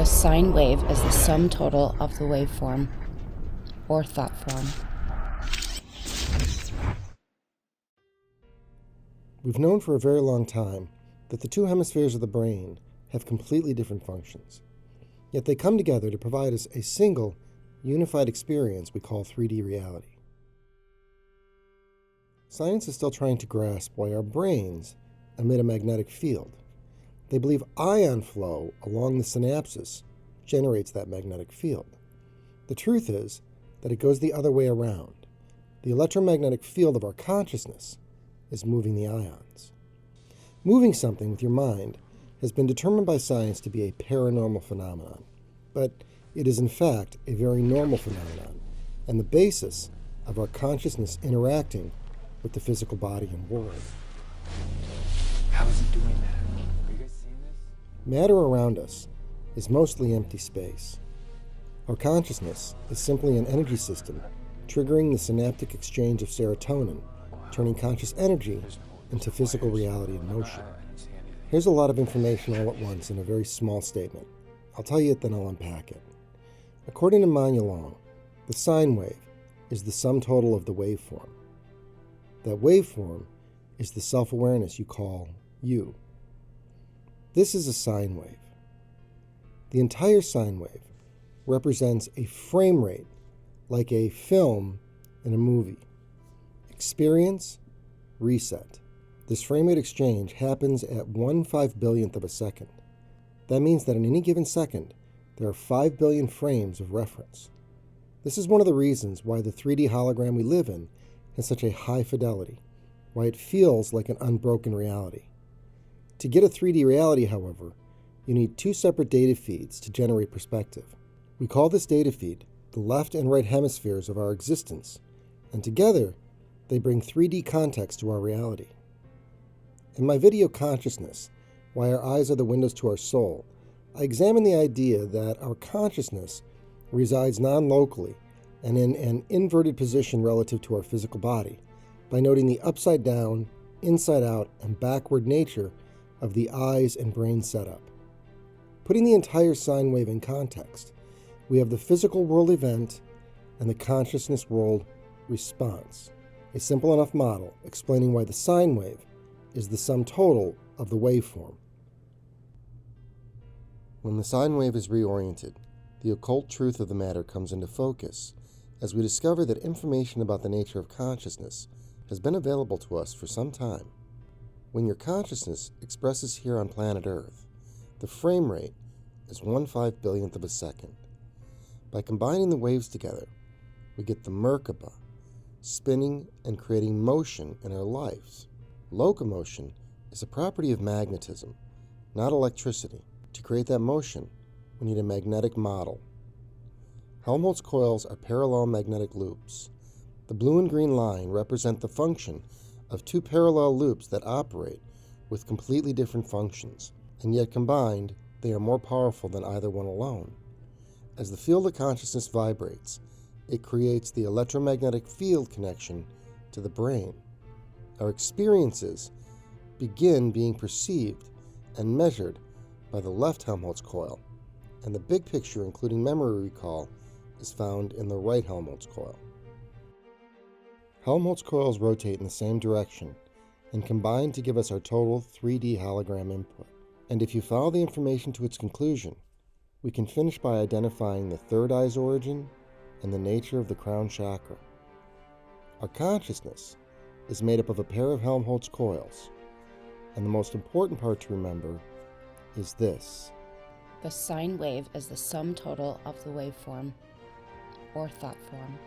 The sine wave is the sum total of the waveform, or thought form. We've known for a very long time that the two hemispheres of the brain have completely different functions, yet they come together to provide us a single, unified experience we call 3D reality. Science is still trying to grasp why our brains emit a magnetic field. They believe ion flow along the synapses generates that magnetic field. The truth is that it goes the other way around. The electromagnetic field of our consciousness is moving the ions. Moving something with your mind has been determined by science to be a paranormal phenomenon, but it is in fact a very normal phenomenon and the basis of our consciousness interacting with the physical body and world. How is he doing that? Are you guys seeing this? Matter around us is mostly empty space. Our consciousness is simply an energy system triggering the synaptic exchange of serotonin, turning conscious energy into physical reality and motion. Here's a lot of information all at once in a very small statement. I'll tell you it, then I'll unpack it. According to Manya Long, the sine wave is the sum total of the waveform. That waveform is the self-awareness you call you. This is a sine wave. The entire sine wave represents a frame rate like a film in a movie. Experience, reset. This frame rate exchange happens at 1/5 billionth of a second. That means that in any given second, there are 5 billion frames of reference. This is one of the reasons why the 3D hologram we live in has such a high fidelity, why it feels like an unbroken reality. To get a 3D reality, however, you need two separate data feeds to generate perspective. We call this data feed the left and right hemispheres of our existence, and together they bring 3D context to our reality. In my video Consciousness, Why Our Eyes Are the Windows to Our Soul, I examine the idea that our consciousness resides non-locally and in an inverted position relative to our physical body by noting the upside down, inside out, and backward nature of the eyes and brain setup. Putting the entire sine wave in context, we have the physical world event and the consciousness world response, a simple enough model explaining why the sine wave is the sum total of the waveform. When the sine wave is reoriented, the occult truth of the matter comes into focus as we discover that information about the nature of consciousness has been available to us for some time. When your consciousness expresses here on planet Earth, the frame rate is 1/5 billionth of a second. By combining the waves together, we get the Merkaba, spinning and creating motion in our lives. Locomotion is a property of magnetism, not electricity. To create that motion, we need a magnetic model. Helmholtz coils are parallel magnetic loops. The blue and green line represent the function of two parallel loops that operate with completely different functions, and yet combined, they are more powerful than either one alone. As the field of consciousness vibrates, it creates the electromagnetic field connection to the brain. Our experiences begin being perceived and measured by the left Helmholtz coil, and the big picture, including memory recall, is found in the right Helmholtz coil. Helmholtz coils rotate in the same direction and combine to give us our total 3D hologram input. And if you follow the information to its conclusion, we can finish by identifying the third eye's origin and the nature of the crown chakra. Our consciousness is made up of a pair of Helmholtz coils, and the most important part to remember is this. The sine wave is the sum total of the waveform, or thought form.